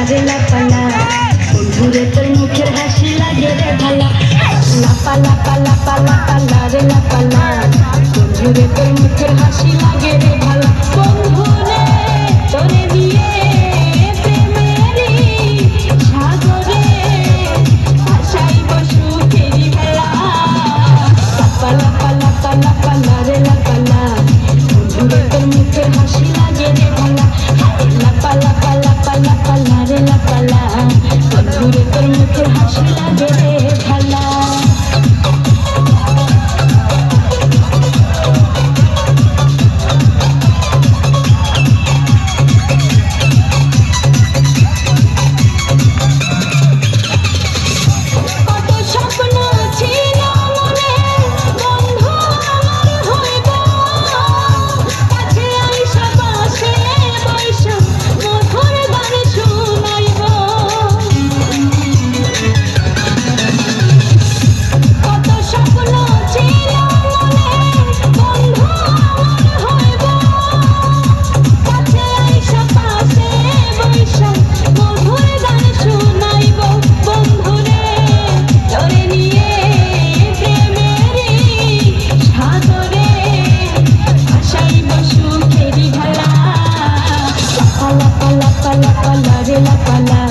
রে লাপালা বন্ধুরে তোর মুখের হাসি লাগে রে ভালা লাপালা পালা পালা পালা রে লাপালা বন্ধুরে তোর মুখের হাসি লাগে রে ভালা বন্ধুরে তোরে দিয়ে প্রেমেরই সাগরে ভাসাইব সুখেরই ভেলা লাপালা পালা পালা পালা রে লাপালা বন্ধুরে তোর মুখের হাসি লাগে রে ভালা লাপালা পালা পালা পালা রে লাপালা বন্ধুরে তোর মুখের হাসি লাগে রে ভালা la la la la